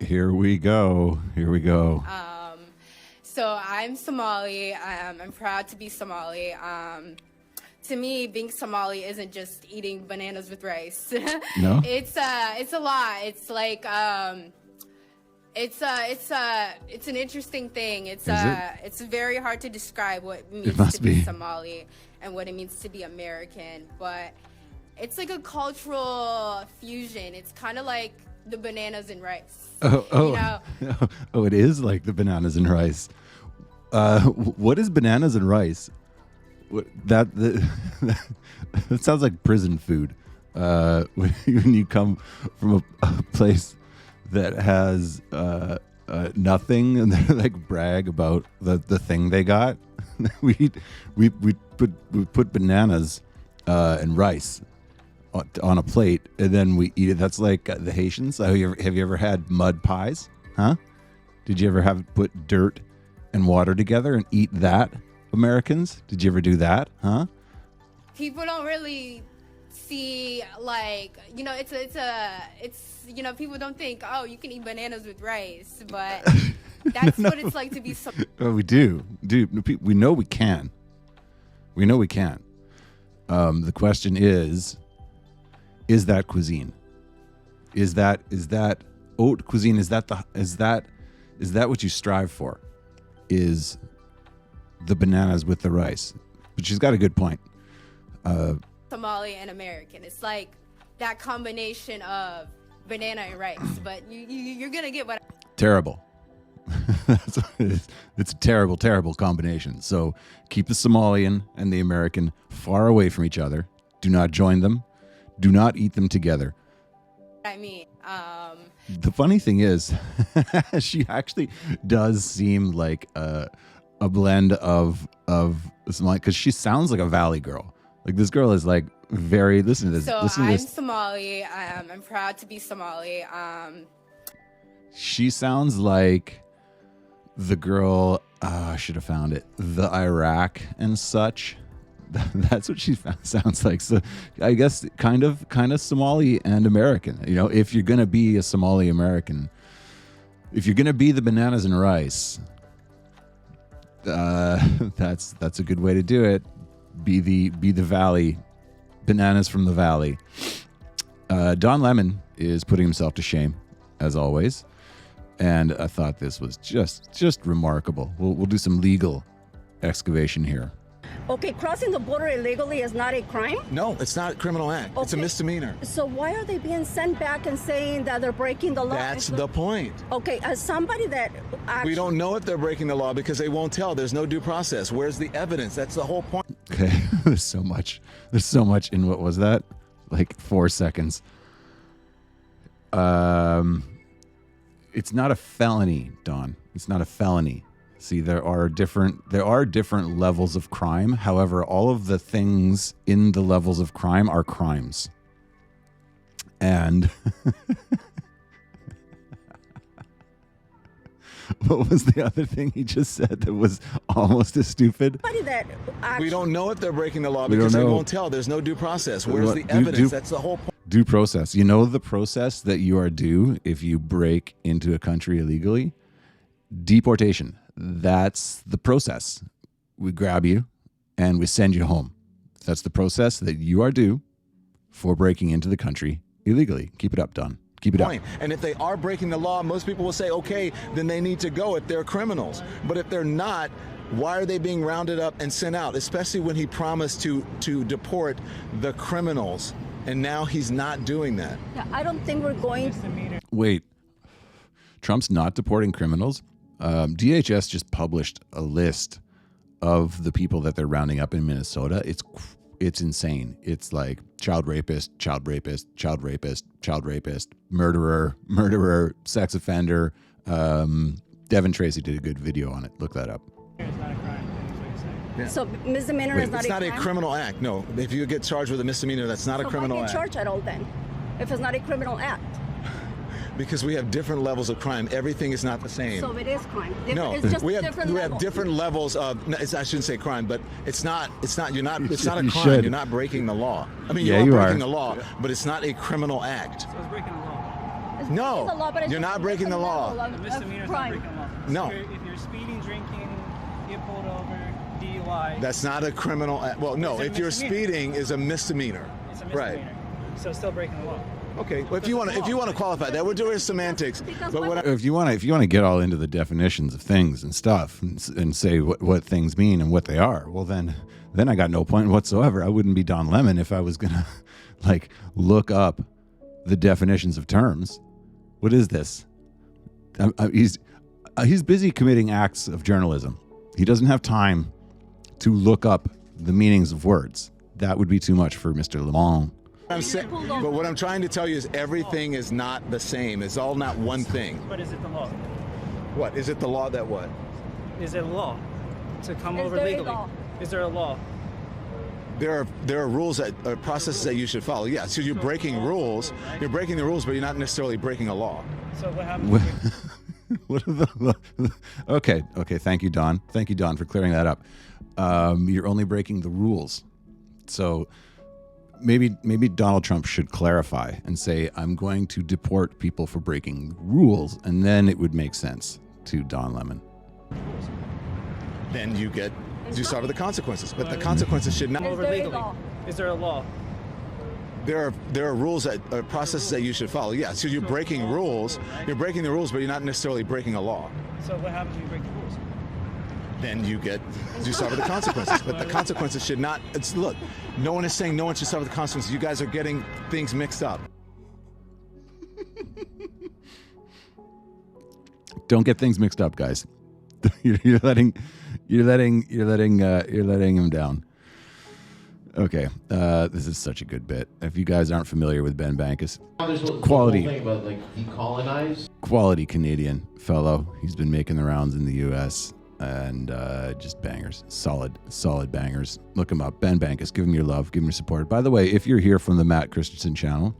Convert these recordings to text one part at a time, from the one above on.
Here we go. Here we go. So I'm Somali. I'm proud to be Somali. To me, being Somali isn't just eating bananas with rice. No? It's a lot. It's like it's an interesting thing. It's very hard to describe what it means to be Somali and what it means to be American, but it's like a cultural fusion. It's kind of like the bananas and rice. Oh, you know? Oh, it is like the bananas and rice. What is bananas and rice? That sounds like prison food. When you come from a place that has nothing, and they like brag about the thing they got. we put bananas and rice on a plate, and then we eat it. That's like the Haitians. Have you ever had mud pies? Huh? Did you ever put dirt and water together and eat that? Americans, did you ever do that? Huh? People don't really see, like, it's people don't think, oh, you can eat bananas with rice, but that's what it's like to be Oh, we do. We know we can. The question is that cuisine? Is that haute cuisine? Is that what you strive for? Is the bananas with the rice? But she's got a good point. Somali and American. It's like that combination of banana and rice, but you're gonna get what. Terrible. That's what it is. It's a terrible, terrible combination. So keep the Somalian and the American far away from each other. Do not join them. Do not eat them together. I mean, the funny thing is, she actually does seem like a blend of Somali, because she sounds like a Valley girl. Like, this girl is like very. Listen to this. So listen to I'm this. Somali. I'm proud to be Somali. She sounds like the girl. I should have found it. The Iraq and such. That's what she sounds like. So I guess kind of Somali and American. You know, if you're gonna be a Somali American, if you're gonna be the bananas and rice, that's a good way to do it. Be the Valley, bananas from the Valley. Don Lemon is putting himself to shame, as always, and I thought this was just remarkable. We'll do some legal excavation here. Okay, crossing the border illegally is not a crime? No, it's not a criminal act. Okay. It's a misdemeanor. So why are they being sent back and saying that they're breaking the law? That's the point. Okay, as somebody that actually... We don't know if they're breaking the law because they won't tell. There's no due process. Where's the evidence? That's the whole point. Okay, there's so much in what was that? Like 4 seconds. It's not a felony, Don. It's not a felony. See, there are different levels of crime. However, all of the things in the levels of crime are crimes. And what was the other thing he just said that was almost as stupid? We don't know if they're breaking the law because they won't tell. There's no due process. Where's the evidence? That's the whole point. Due process. You know the process that you are due if you break into a country illegally? Deportation. That's the process. We grab you and we send you home. That's the process that you are due for breaking into the country illegally. Keep it up, Don. Keep it up. And if they are breaking the law, most people will say, okay, then they need to go if they're criminals. But if they're not, why are they being rounded up and sent out? Especially when he promised to deport the criminals. And now he's not doing that. Yeah, I don't think we're going... Wait. Trump's not deporting criminals? DHS just published a list of the people that they're rounding up in Minnesota. It's insane. It's like child rapist, murderer, sex offender. Devin Tracy did a good video on it. Look that up. It's not a crime. Yeah. So misdemeanor is not a crime? It's not a criminal act, no. If you get charged with a misdemeanor, that's not a criminal act. So why get charged at all then, if it's not a criminal act? Because we have different levels of crime. Everything is not the same. So it is crime. No, it's just we have different levels of. I shouldn't say crime, but it's not. You're not. It's not a crime. You're not breaking the law. I mean, you are breaking the law, but it's not a criminal act. So it's breaking the law. No, the law, but it's you're just not breaking the law. a Misdemeanor is not crime. breaking the law. No. If you're speeding, drinking, get pulled over, DUI. That's not a criminal. Well, no, It's a if you're misdemeanor. speeding, is a misdemeanor. It's a misdemeanor. Right. So it's still breaking the law. Okay. Well, if you want to qualify that, we're doing semantics. But what I, If you want to get all into the definitions of things and stuff and say what things mean and what they are, well then I got no point whatsoever. I wouldn't be Don Lemon if I was gonna like look up the definitions of terms. What is this? He's busy committing acts of journalism. He doesn't have time to look up the meanings of words. That would be too much for Mr. Lemon. I'm saying, but what I'm trying to tell you is everything is not the same. It's all not one thing. But is it the law? What is it? The law that what? Is it a law to come Is over there a legally? law? Is there a law? There are rules that processes that you should follow. Yeah. So you're breaking rules. You're breaking the rules, but you're not necessarily breaking a law. So what happens? What are the okay. Thank you, Don. Thank you, Don, for clearing that up. You're only breaking the rules. So maybe Donald Trump should clarify and say, I'm going to deport people for breaking rules, and then it would make sense to Don Lemon. Then you suffer the consequences. But the consequences should not. Over there a legally. law? Is there a law? There are rules that processes that you should follow. Yeah. So you're breaking rules. You're breaking the rules, but you're not necessarily breaking a law. So what happens when you break the rules? Then you suffer the consequences. But the consequences should not. Look, no one is saying no one should suffer the consequences. You guys are getting things mixed up. Don't get things mixed up, guys. You're letting him down. Okay, this is such a good bit. If you guys aren't familiar with Ben Bankus, quality thing about like decolonize. Quality Canadian fellow. He's been making the rounds in the U.S. and just bangers, solid bangers. Look him up, Ben Bankus. Give him your love, give him your support. By the way, if you're here from the Matt Christensen channel,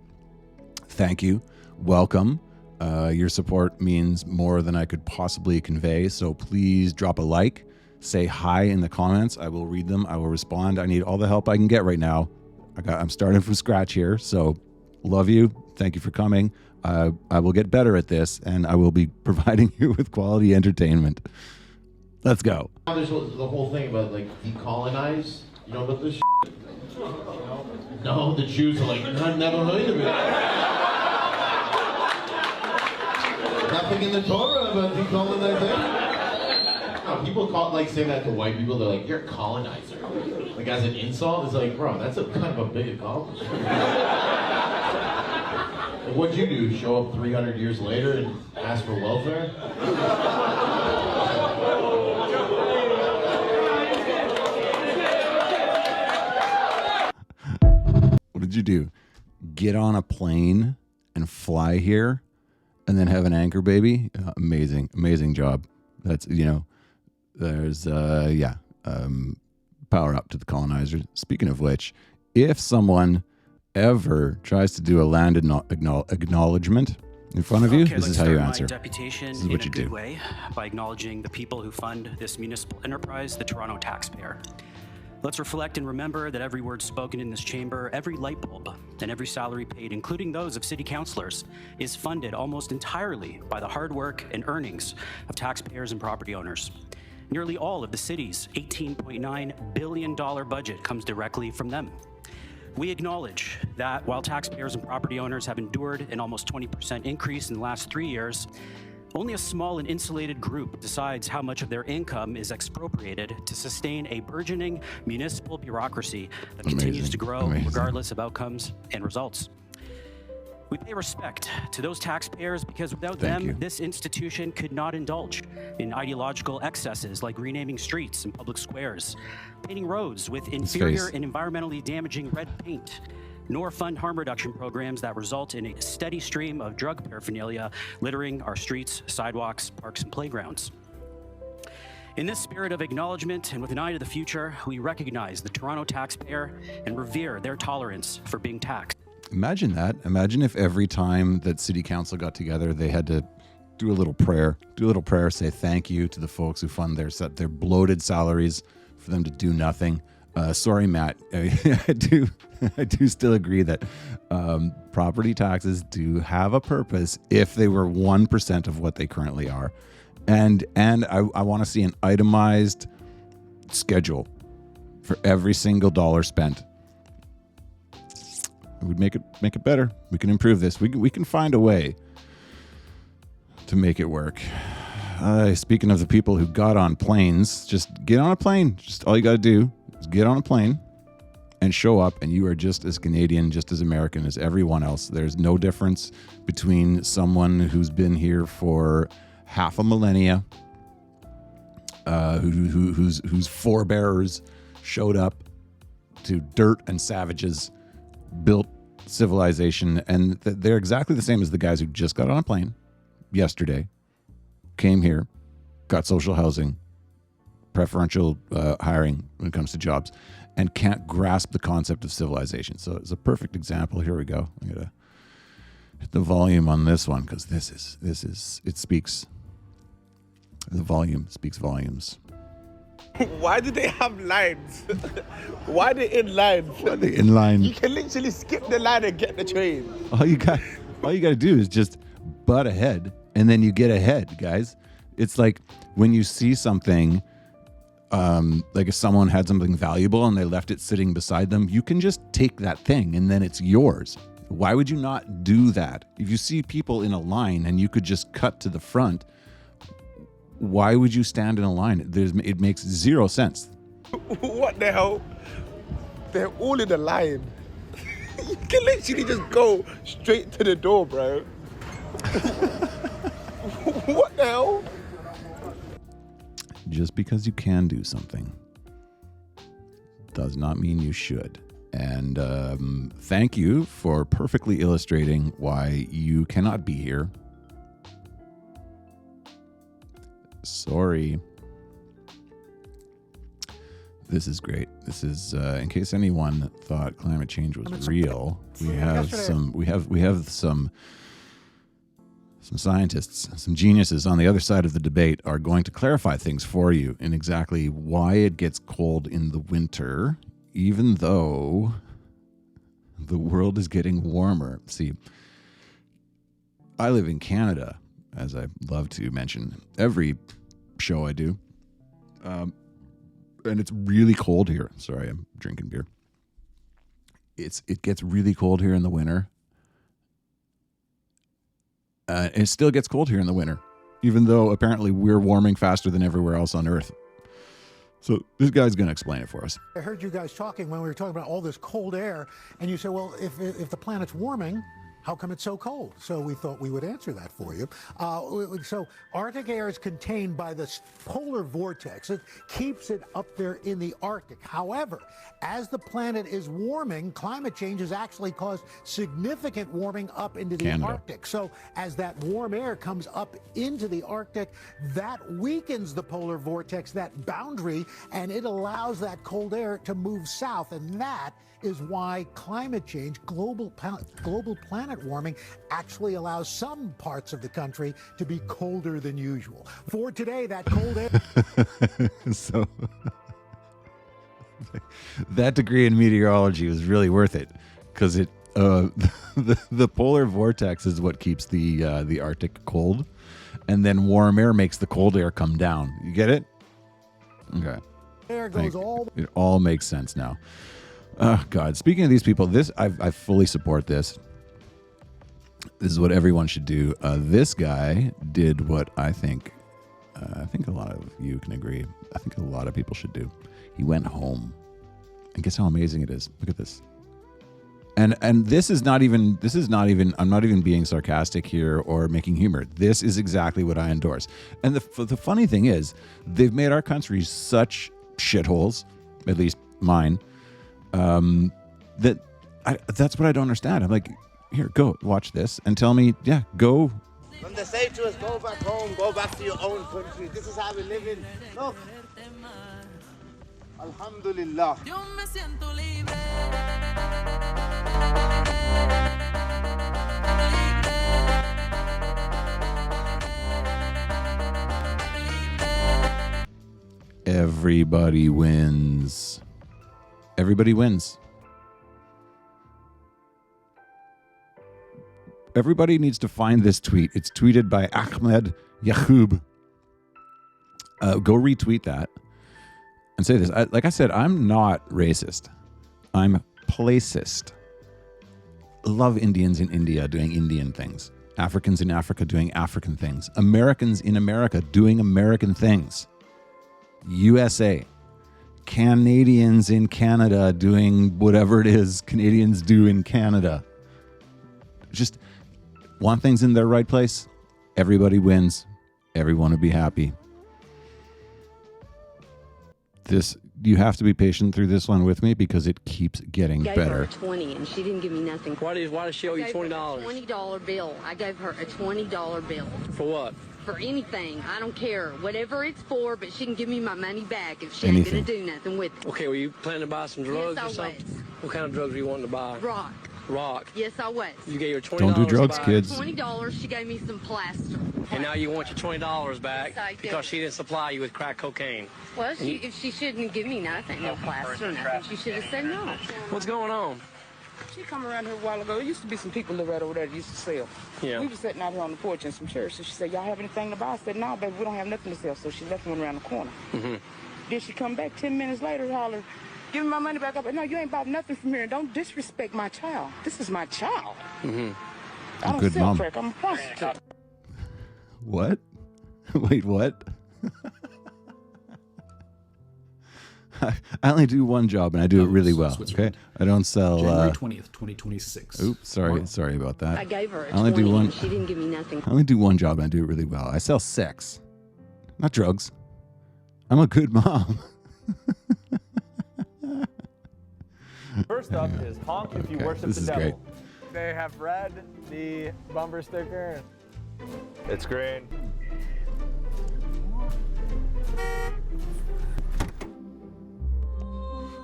thank you, welcome. Your support means more than I could possibly convey. So please drop a like. Say hi in the comments. I will read them. I will respond. I need all the help I can get right now. I'm starting from scratch here. So love you. Thank you for coming. I will get better at this, and I will be providing you with quality entertainment. Let's go. There's the whole thing about like decolonize. You know about this? No, the Jews are like, I've never heard of it. Nothing in the Torah about decolonization. No, people say that to white people. They're like, you're a colonizer. Like as an insult, it's like, bro, that's kind of a big accomplishment. Like, what'd you do? Show up 300 years later and ask for welfare? What did you do? Get on a plane and fly here and then have an anchor baby? Amazing job. That's, there's, power up to the colonizers. Speaking of which, if someone ever tries to do a land acknowledgement in front of you, this is how you answer. Deputation This is what you do. way by acknowledging the people who fund this municipal enterprise, the Toronto taxpayer. Let's reflect and remember that every word spoken in this chamber, every light bulb, and every salary paid, including those of city councillors, is funded almost entirely by the hard work and earnings of taxpayers and property owners. Nearly all of the city's $18.9 billion budget comes directly from them. We acknowledge that while taxpayers and property owners have endured an almost 20% increase in the last 3 years, only a small and insulated group decides how much of their income is expropriated to sustain a burgeoning municipal bureaucracy that continues to grow regardless of outcomes and results. We pay respect to those taxpayers because without them, this institution could not indulge in ideological excesses like renaming streets and public squares, painting roads with inferior and environmentally damaging red paint, nor fund harm reduction programs that result in a steady stream of drug paraphernalia littering our streets, sidewalks, parks, and playgrounds. In this spirit of acknowledgement and with an eye to the future, we recognize the Toronto taxpayer and revere their tolerance for being taxed. Imagine that. Imagine if every time that city council got together, they had to do a little prayer, say thank you to the folks who fund their bloated salaries for them to do nothing. Sorry, Matt. I do still agree that property taxes do have a purpose if they were 1% of what they currently are, and I want to see an itemized schedule for every single dollar spent. It would make it better. We can improve this. We can find a way to make it work. Speaking of the people who got on planes, just get on a plane. Just all you got to do is get on a plane and show up, and you are just as Canadian, just as American as everyone else. There's no difference between someone who's been here for half a millennia, whose forebearers showed up to dirt and savages, built civilization, and they're exactly the same as the guys who just got on a plane yesterday, came here, got social housing, preferential hiring when it comes to jobs, and can't grasp the concept of civilization. So it's a perfect example. Here we go. I'm gonna hit the volume on this one because it speaks. The volume speaks volumes. Why do they have lines? Why are they in lines? Why are they in line? You can literally skip the line and get the train. All you got to do is just butt ahead, and then you get ahead, guys. It's like when you see something, like if someone had something valuable and they left it sitting beside them, you can just take that thing and then it's yours. Why would you not do that? If you see people in a line and you could just cut to the front, why would you stand in a line? It makes zero sense. What the hell? They're all in a line. You can literally just go straight to the door, bro. What the hell? Just because you can do something does not mean you should. And thank you for perfectly illustrating why you cannot be here. Sorry. This is great. This is in case anyone thought climate change was real. We have some scientists, some geniuses on the other side of the debate are going to clarify things for you in exactly why it gets cold in the winter, even though the world is getting warmer. See, I live in Canada, as I love to mention every show I do. And it's really cold here. Sorry, I'm drinking beer. It gets really cold here in the winter. It still gets cold here in the winter, even though apparently we're warming faster than everywhere else on Earth. So this guy's going to explain it for us. I heard you guys talking when we were talking about all this cold air, and you said, well, if the planet's warming, how come it's so cold? So we thought we would answer that for you. So Arctic air is contained by this polar vortex. It keeps it up there in the Arctic. However, as the planet is warming, climate change has actually caused significant warming up into the Arctic. So as that warm air comes up into the Arctic, that weakens the polar vortex, that boundary, and it allows that cold air to move south. And that is why climate change, global planet warming, actually allows some parts of the country to be colder than usual. For today, that cold air... So that degree in meteorology was really worth it, because the polar vortex is what keeps the Arctic cold, and then warm air makes the cold air come down. You get it? Okay. Air goes it all makes sense now. Oh, God. Speaking of these people, I fully support this. This is what everyone should do. This guy did what I think a lot of you can agree. I think a lot of people should do. He went home. And guess how amazing it is. Look at this. And this is not even, I'm not even being sarcastic here or making humor. This is exactly what I endorse. And the funny thing is, they've made our country such shitholes, at least mine, that's what I don't understand. I'm like, here, go watch this and tell me, yeah, go. When they say to us, go back home, go back to your own country. This is how we live in. Look. Alhamdulillah. Everybody wins. Everybody wins. Everybody needs to find this tweet. It's tweeted by Ahmed Yahoub. Go retweet that and say this. Like I said, I'm not racist. I'm placist. Love Indians in India doing Indian things. Africans in Africa doing African things. Americans in America doing American things. USA. Canadians in Canada doing whatever it is Canadians do in Canada. Just want things in their right place. Everybody wins. Everyone will be happy. You have to be patient through this one with me because it keeps getting better. I gave her a 20 and she didn't give me nothing. Why does she owe you $20? $20 bill. I gave her a $20 bill. For what? For anything. I don't care. Whatever it's for, but she can give me my money back if she ain't going to do nothing with it. Okay, were you planning to buy some drugs or something? What kind of drugs were you wanting to buy? Rock. Yes, I was. You gave her $20. Don't do drugs, kids. $20. She gave me some plaster. And now you want your $20 back because she didn't supply you with crack cocaine. Well, if she shouldn't give me nothing, no plaster or nothing, she should have said no. What's going on? She come around here a while ago. There used to be some people live right over there that used to sell. Yeah. We were sitting out here on the porch in some chairs. So she said, y'all have anything to buy? I said, no, baby, we don't have nothing to sell. So she left one around the corner. Mm-hmm. Then she come back 10 minutes later, hollered, give me my money back up. No, you ain't bought nothing from here. Don't disrespect my child. This is my child. Mm-hmm. I don't sell crack. I'm a prostitute. What? Wait, what? I only do one job and I do it really well. Okay, I don't sell. January 20th, 2026. Oops, sorry about that. I gave her a I only 20 do one. and she didn't give me nothing. I only do one job and I do it really well. I sell sex, not drugs. I'm a good mom. First up is honk if you worship this the is devil. great. They have read the bumper sticker. It's green.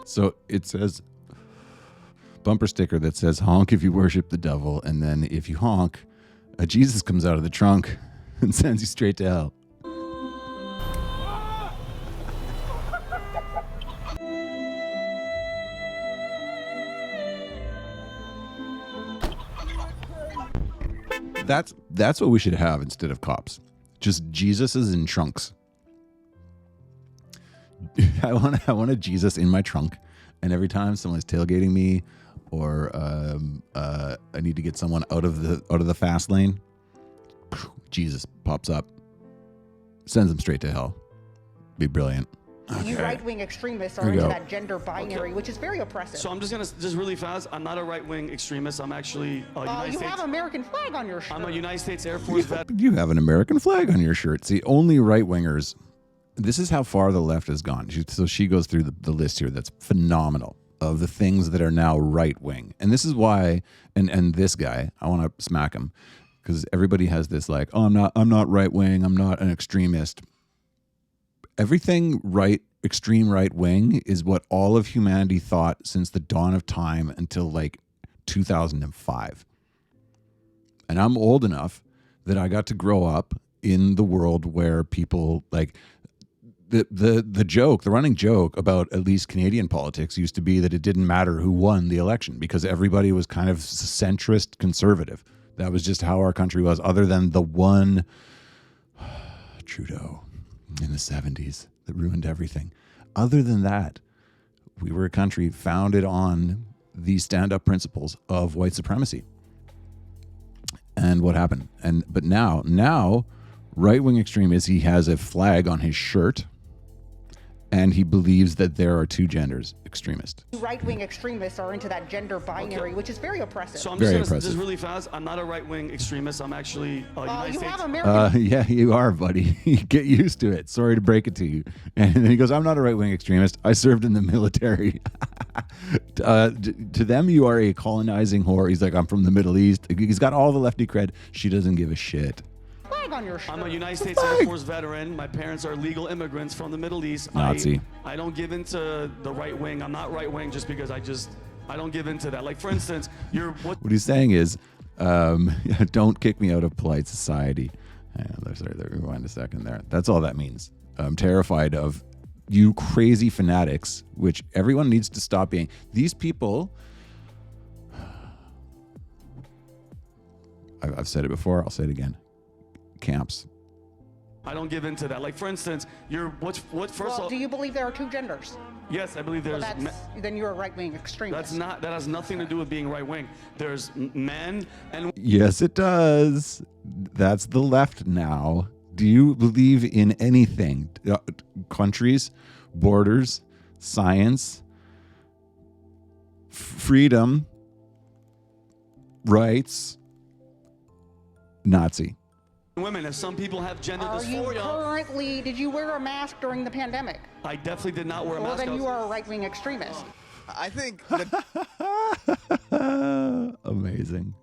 So it says bumper sticker that says honk if you worship the devil, and then if you honk, a Jesus comes out of the trunk and sends you straight to hell. That's what we should have instead of cops. Just Jesuses in trunks. I want a Jesus in my trunk, and every time someone's tailgating me, or I need to get someone out of the fast lane, Jesus pops up, sends them straight to hell. Be brilliant. You right-wing extremists are into that gender binary, which is very oppressive. So I'm just really fast. I'm not a right-wing extremist. I'm actually a United States. You have an American flag on your shirt. I'm a United States Air Force vet. You have an American flag on your shirt. See, only right-wingers. This is how far the left has gone. So she goes through the list here that's phenomenal of the things that are now right-wing. And this is why, and this guy, I want to smack him, because everybody has this like, oh, I'm not right-wing, I'm not an extremist. Everything extreme right-wing is what all of humanity thought since the dawn of time until like 2005. And I'm old enough that I got to grow up in the world where people like the joke, the running joke about at least Canadian politics used to be that it didn't matter who won the election because everybody was kind of centrist conservative. That was just how our country was, other than the one Trudeau in the 70s that ruined everything. Other than that, we were a country founded on the stand-up principles of white supremacy. And what happened? But now right-wing extremist, he has a flag on his shirt, and he believes that there are two genders, extremist. Right-wing extremists are into that gender binary, which is very oppressive. So I'm just really fast. I'm not a right-wing extremist. I'm actually a United States. Have American. Yeah, you are, buddy. Get used to it. Sorry to break it to you. And then he goes, I'm not a right-wing extremist. I served in the military. To them, you are a colonizing whore. He's like, I'm from the Middle East. He's got all the lefty cred. She doesn't give a shit. On your shirt. I'm a United States Air Force veteran. My parents are legal immigrants from the Middle East. Nazi. I don't give into the right wing. I'm not right wing just because I don't give into that. Like, for instance, what he's saying is, don't kick me out of polite society. Sorry, rewind a second there. That's all that means. I'm terrified of you crazy fanatics, which everyone needs to stop being. These people, I've said it before, I'll say it again. Camps. I don't give into that. Like, for instance, first of all, do you believe there are two genders? Yes, I believe there's. Then you're a right-wing extremist. That has nothing to do with being right-wing. There's men and. Yes, it does. That's the left now. Do you believe in anything? Countries, borders, science, freedom, rights, Nazi. Women, if some people have gender dysphoria. Did you wear a mask during the pandemic? I definitely did not wear a mask. Well, then you are a right-wing extremist. I think Amazing.